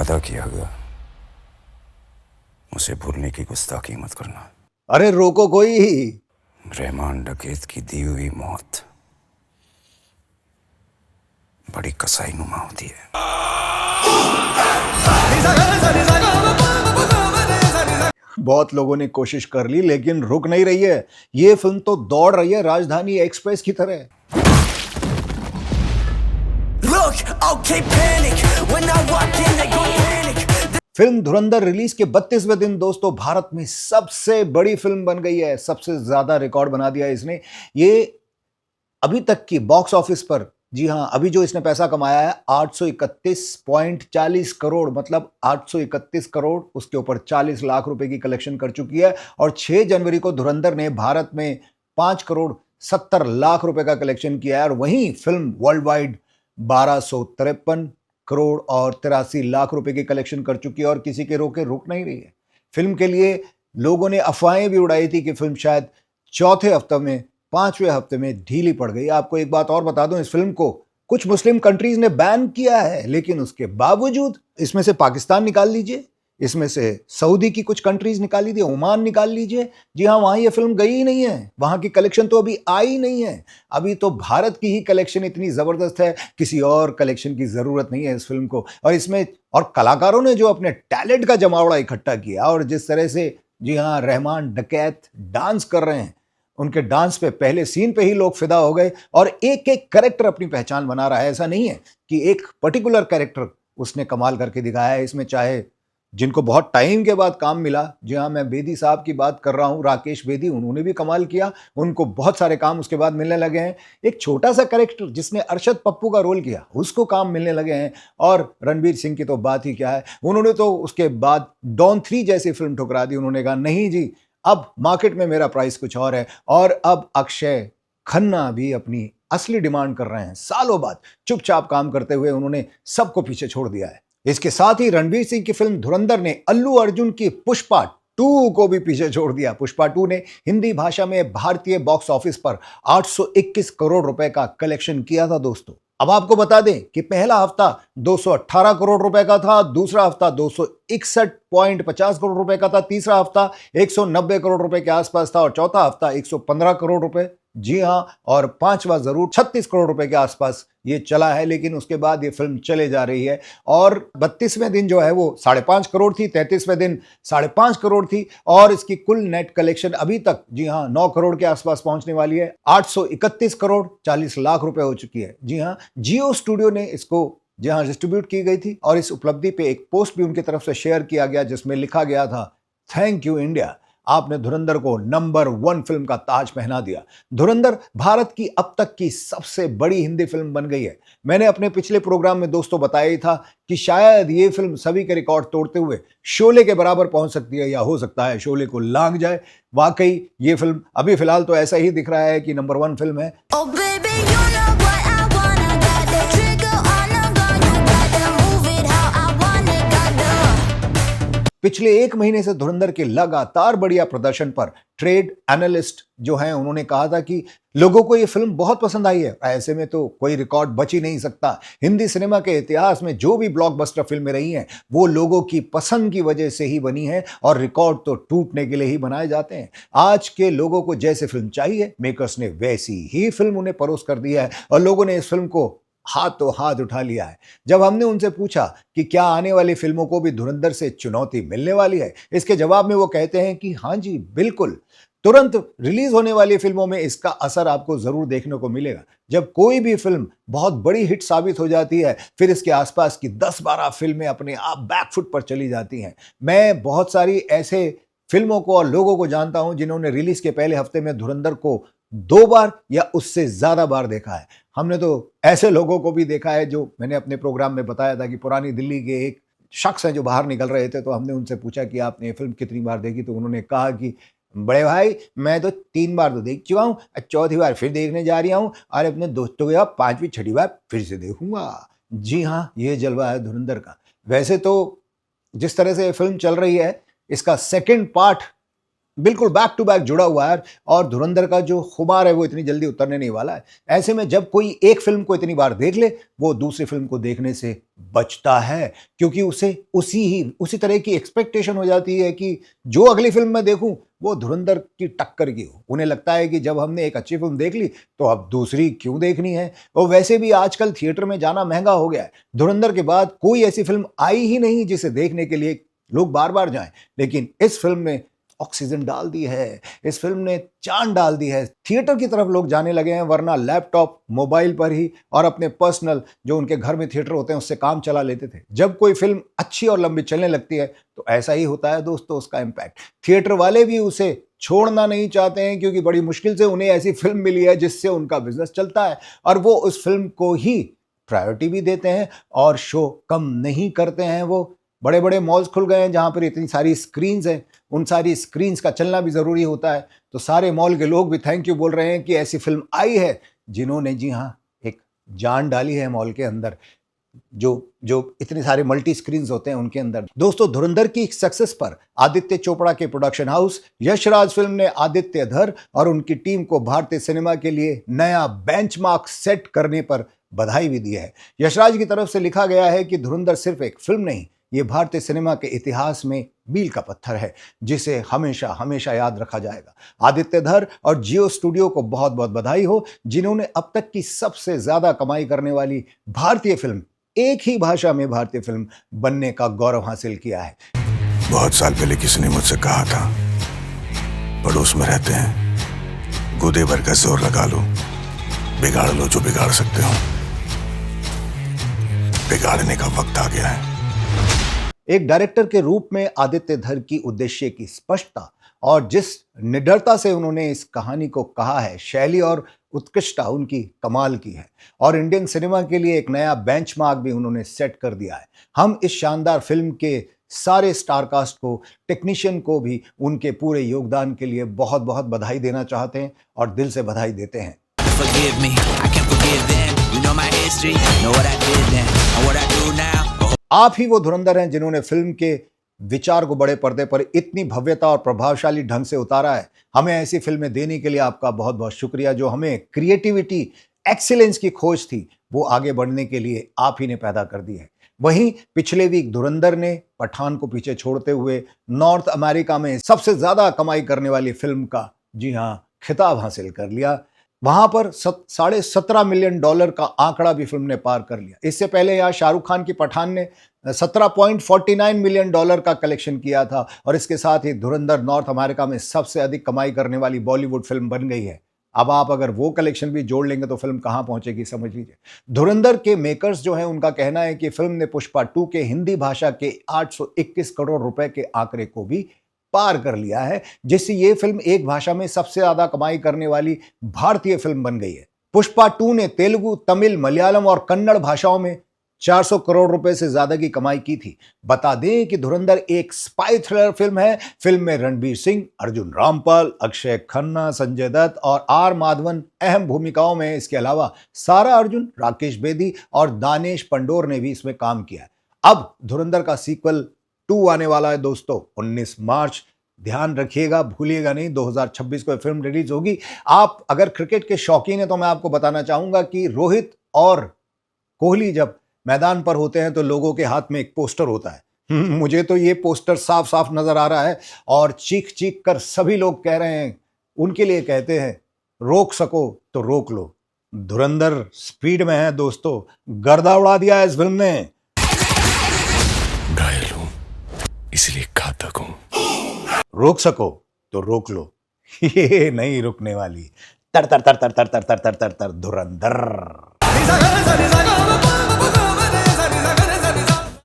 वादा किया गया, उसे भूलने की गुस्ताखी मत करना। अरे रोको कोई। रहमान डकैत की दी हुई मौत बड़ी कसाई नुमा होती है। बहुत लोगों ने कोशिश कर ली लेकिन रुक नहीं रही है। ये फिल्म तो दौड़ रही है राजधानी एक्सप्रेस की तरह। फिल्म धुरंधर रिलीज के 32वें दिन दोस्तों भारत में सबसे बड़ी फिल्म बन गई है। सबसे ज्यादा रिकॉर्ड बना दिया है इसने। ये अभी तक की बॉक्स ऑफिस पर, जी हां, अभी जो इसने पैसा कमाया है 831.40 करोड़, मतलब 831 करोड़, उसके ऊपर 40 लाख रुपए की कलेक्शन कर चुकी है। और 6 जनवरी को धुरंधर ने भारत में 5 करोड़ 70 लाख रुपए का कलेक्शन किया है। और वहीं फिल्म वर्ल्ड वाइड 1253 करोड़ और 83 लाख रुपए की कलेक्शन कर चुकी है और किसी के रोके रुक नहीं रही है। फिल्म के लिए लोगों ने अफवाहें भी उड़ाई थी कि फिल्म शायद चौथे हफ्ते में, 5वें हफ्ते में ढीली पड़ गई। आपको एक बात और बता दूं, इस फिल्म को कुछ मुस्लिम कंट्रीज ने बैन किया है, लेकिन उसके बावजूद इसमें से पाकिस्तान निकाल लीजिए, इसमें से सऊदी की कुछ कंट्रीज निकाल लीजिए, ओमान निकाल लीजिए, जी हां, वहां ये फिल्म गई ही नहीं है। वहां की कलेक्शन तो अभी आई नहीं है। अभी तो भारत की ही कलेक्शन इतनी जबरदस्त है, किसी और कलेक्शन की जरूरत नहीं है इस फिल्म को। और इसमें और कलाकारों ने जो अपने टैलेंट का जमावड़ा इकट्ठा किया और जिस तरह से, जी हां, रहमान डकैत डांस कर रहे हैं, उनके डांस पे पहले सीन पे ही लोग फिदा हो गए। और एक एक कैरेक्टर अपनी पहचान बना रहा है। ऐसा नहीं है कि एक पर्टिकुलर कैरेक्टर उसने कमाल करके दिखाया है इसमें। चाहे जिनको बहुत टाइम के बाद काम मिला, जी हाँ, मैं बेदी साहब की बात कर रहा हूं, राकेश बेदी, उन्होंने भी कमाल किया। उनको बहुत सारे काम उसके बाद मिलने लगे हैं। एक छोटा सा कैरेक्टर जिसने अरशद पप्पू का रोल किया, उसको काम मिलने लगे हैं। और रणवीर सिंह की तो बात ही क्या है, उन्होंने तो उसके बाद डॉन 3 जैसी फिल्म ठुकरा दी। उन्होंने कहा नहीं जी, अब मार्केट में मेरा प्राइस कुछ और है। और अब अक्षय खन्ना भी अपनी असली डिमांड कर रहे हैं। सालों बाद चुपचाप काम करते हुए उन्होंने सबको पीछे छोड़ दिया है। इसके साथ ही रणवीर सिंह की फिल्म धुरंधर ने अल्लू अर्जुन की पुष्पा 2 को भी पीछे छोड़ दिया। पुष्पा 2 ने हिंदी भाषा में भारतीय बॉक्स ऑफिस पर 821 करोड़ रुपए का कलेक्शन किया था दोस्तों। अब आपको बता दें कि पहला हफ्ता 218 करोड़ रुपए का था, दूसरा हफ्ता 261.50 करोड़ रुपए का था, तीसरा हफ्ता 190 करोड़ रुपए के आसपास था और चौथा हफ्ता 115 करोड़ रुपए, जी हां, और पांचवा जरूर 36 करोड़ रुपए के आसपास ये चला है। लेकिन उसके बाद ये फिल्म चले जा रही है और 32वें दिन जो है वो 5.5 करोड़ थी, 33वें दिन 5.5 करोड़ थी और इसकी कुल नेट कलेक्शन अभी तक, जी हां, 9 करोड़ के आसपास पहुंचने वाली है। 831 करोड़ 40 लाख रुपए हो चुकी है। जी हां, जियो स्टूडियो ने इसको जहां डिस्ट्रीब्यूट की गई थी और इस उपलब्धि पे एक पोस्ट भी उनकी तरफ से शेयर किया गया जिसमें लिखा गया था, थैंक यू इंडिया, आपने धुरंधर को नंबर 1 फिल्म का ताज पहना दिया। धुरंधर भारत की अब तक की सबसे बड़ी हिंदी फिल्म बन गई है। मैंने अपने पिछले प्रोग्राम में दोस्तों बताया ही था कि शायद ये फिल्म सभी के रिकॉर्ड तोड़ते हुए शोले के बराबर पहुंच सकती है या हो सकता है शोले को लांघ जाए। वाकई ये फिल्म अभी फिलहाल तो ऐसा ही दिख रहा है कि नंबर 1 फिल्म है। पिछले 1 महीने से धुरंधर के लगातार बढ़िया प्रदर्शन पर ट्रेड एनालिस्ट जो हैं उन्होंने कहा था कि लोगों को ये फिल्म बहुत पसंद आई है। ऐसे में तो कोई रिकॉर्ड बच ही नहीं सकता। हिंदी सिनेमा के इतिहास में जो भी ब्लॉकबस्टर फिल्में रही हैं वो लोगों की पसंद की वजह से ही बनी है और रिकॉर्ड तो टूटने के लिए ही बनाए जाते हैं। आज के लोगों को जैसे फिल्म चाहिए, मेकर्स ने वैसी ही फिल्म उन्हें परोस कर दी है और लोगों ने इस फिल्म को हाथों हाथ उठा लिया है। जब हमने उनसे पूछा कि क्या आने वाली फिल्मों को भी धुरंधर से चुनौती मिलने वाली है, इसके जवाब में वो कहते हैं कि हाँ जी बिल्कुल, तुरंत रिलीज होने वाली फिल्मों में इसका असर आपको जरूर देखने को मिलेगा। जब कोई भी फिल्म बहुत बड़ी हिट साबित हो जाती है, फिर इसके आसपास की 10-12 फिल्में अपने आप बैकफुट पर चली जाती हैं। मैं बहुत सारी ऐसे फिल्मों को और लोगों को जानता हूं जिन्होंने रिलीज के पहले हफ्ते में धुरंधर को 2 बार या उससे ज्यादा बार देखा है। हमने तो ऐसे लोगों को भी देखा है, जो मैंने अपने प्रोग्राम में बताया था कि पुरानी दिल्ली के एक शख्स हैं जो बाहर निकल रहे थे, तो हमने उनसे पूछा कि आपने ये फिल्म कितनी बार देखी, तो उन्होंने कहा कि बड़े भाई मैं तो 3 बार तो देख चुका हूँ, चौथी बार फिर देखने जा रही हूँ और अपने दोस्तों के साथ 5वीं 6ठी बार फिर से देखूंगा। जी हाँ, ये जलवा है धुरंधर का। वैसे तो जिस तरह से ये फिल्म चल रही है, इसका सेकेंड पार्ट बिल्कुल बैक टू बैक जुड़ा हुआ है और धुरंधर का जो खुमार है वो इतनी जल्दी उतरने नहीं वाला है। ऐसे में जब कोई एक फिल्म को इतनी बार देख ले वो दूसरी फिल्म को देखने से बचता है, क्योंकि उसे उसी तरह की एक्सपेक्टेशन हो जाती है कि जो अगली फिल्म मैं देखूं वो धुरंधर की टक्कर की हो। उन्हें लगता है कि जब हमने एक अच्छी फिल्म देख ली तो अब दूसरी क्यों देखनी है। और वैसे भी आजकल थिएटर में जाना महंगा हो गया है। धुरंधर के बाद कोई ऐसी फिल्म आई ही नहीं जिसे देखने के लिए लोग बार बार जाएं, लेकिन इस फिल्म ने ऑक्सीजन डाल दी है, इस फिल्म ने जान डाल दी है। थिएटर की तरफ लोग जाने लगे हैं, वरना लैपटॉप मोबाइल पर ही और अपने पर्सनल जो उनके घर में थिएटर होते हैं उससे काम चला लेते थे। जब कोई फिल्म अच्छी और लंबी चलने लगती है तो ऐसा ही होता है दोस्तों, उसका इम्पैक्ट। थिएटर वाले भी उसे छोड़ना नहीं चाहते हैं, क्योंकि बड़ी मुश्किल से उन्हें ऐसी फिल्म मिली है जिससे उनका बिजनेस चलता है और वो उस फिल्म को ही प्रायोरिटी भी देते हैं और शो कम नहीं करते हैं। वो बड़े बड़े मॉल्स खुल गए हैं जहां पर इतनी सारी स्क्रीन्स हैं, उन सारी स्क्रीन्स का चलना भी जरूरी होता है। तो सारे मॉल के लोग भी थैंक यू बोल रहे हैं कि ऐसी फिल्म आई है जिन्होंने, जी हाँ, एक जान डाली है मॉल के अंदर, जो इतने सारे मल्टी स्क्रीन्स होते हैं उनके अंदर। दोस्तों, धुरंधर की सक्सेस पर आदित्य चोपड़ा के प्रोडक्शन हाउस यशराज फिल्म ने आदित्य धर और उनकी टीम को भारतीय सिनेमा के लिए नया बेंचमार्क सेट करने पर बधाई भी दी है। यशराज की तरफ से लिखा गया है कि धुरंधर सिर्फ एक फिल्म नहीं, ये भारतीय सिनेमा के इतिहास में मील का पत्थर है जिसे हमेशा हमेशा याद रखा जाएगा। आदित्य धर और जियो स्टूडियो को बहुत बहुत बधाई हो, जिन्होंने अब तक की सबसे ज्यादा कमाई करने वाली भारतीय फिल्म, एक ही भाषा में भारतीय फिल्म बनने का गौरव हासिल किया है। बहुत साल पहले किसी ने मुझसे कहा था, पड़ोस में रहते हैं, गूदे भर का जोर लगा लो, बिगाड़ लो जो बिगाड़ सकते हो। बिगाड़ने का वक्त आ गया है। एक डायरेक्टर के रूप में आदित्य धर की उद्देश्य की स्पष्टता और जिस निडरता से उन्होंने इस कहानी को कहा है, शैली और उत्कृष्टता उनकी कमाल की है और इंडियन सिनेमा के लिए एक नया बेंचमार्क भी उन्होंने सेट कर दिया है। हम इस शानदार फिल्म के सारे स्टारकास्ट को, टेक्नीशियन को भी उनके पूरे योगदान के लिए बहुत बहुत बधाई देना चाहते हैं और दिल से बधाई देते हैं। आप ही वो धुरंधर हैं जिन्होंने फिल्म के विचार को बड़े पर्दे पर इतनी भव्यता और प्रभावशाली ढंग से उतारा है। हमें ऐसी फिल्में देने के लिए आपका बहुत बहुत शुक्रिया। जो हमें क्रिएटिविटी, एक्सीलेंस की खोज थी, वो आगे बढ़ने के लिए आप ही ने पैदा कर दी है। वहीं पिछले वीक धुरंधर ने पठान को पीछे छोड़ते हुए नॉर्थ अमेरिका में सबसे ज्यादा कमाई करने वाली फिल्म का, जी हाँ, खिताब हासिल कर लिया। वहां पर $17.5 मिलियन का आंकड़ा भी फिल्म ने पार कर लिया। इससे पहले यहाँ शाहरुख खान की पठान ने $17.49 मिलियन का कलेक्शन किया था और इसके साथ ही धुरंधर नॉर्थ अमेरिका में सबसे अधिक कमाई करने वाली बॉलीवुड फिल्म बन गई है। अब आप अगर वो कलेक्शन भी जोड़ लेंगे तो फिल्म कहां पहुंचेगी, समझ लीजिए। धुरंधर के मेकर्स जो हैं, उनका कहना है कि फिल्म ने पुष्पा 2 के हिंदी भाषा के 821 करोड़ रुपए के आंकड़े को भी पार कर लिया है, जिससे ये फिल्म एक भाषा में सबसे ज्यादा कमाई करने वाली भारतीय फिल्म बन गई है। पुष्पा 2 ने तेलुगु, तमिल, मलयालम और कन्नड़ भाषाओं में 400 करोड़ रुपए से ज्यादा की कमाई की थी। बता दें कि धुरंधर एक स्पाई थ्रिलर फिल्म है। फिल्म में रणबीर सिंह, अर्जुन रामपाल, अक्षय खन्ना, संजय दत्त और आर माधवन अहम भूमिकाओं में। इसके अलावा सारा अर्जुन, राकेश बेदी और दानेश पंडोर ने भी इसमें काम किया है। अब धुरंधर का सीक्वल 2 आने वाला है दोस्तों, 19 मार्च। ध्यान रखिएगा, भूलिएगा नहीं, 2026 को फिल्म रिलीज होगी। आप अगर क्रिकेट के शौकीन हैं तो मैं आपको बताना चाहूंगा कि रोहित और कोहली जब मैदान पर होते हैं तो लोगों के हाथ में एक पोस्टर होता है। मुझे तो ये पोस्टर साफ साफ नजर आ रहा है और चीख चीख कर सभी लोग कह रहे हैं, उनके लिए कहते हैं, रोक सको तो रोक लो। धुरंधर स्पीड में है दोस्तों, गर्दा उड़ा दिया है इस फिल्म ने। घायल हूं इसलिए घातक हूं। रोक सको तो रोक लो, ये नहीं रुकने वाली। तर तर तर तर तर तर तर तर तर धुरंधर।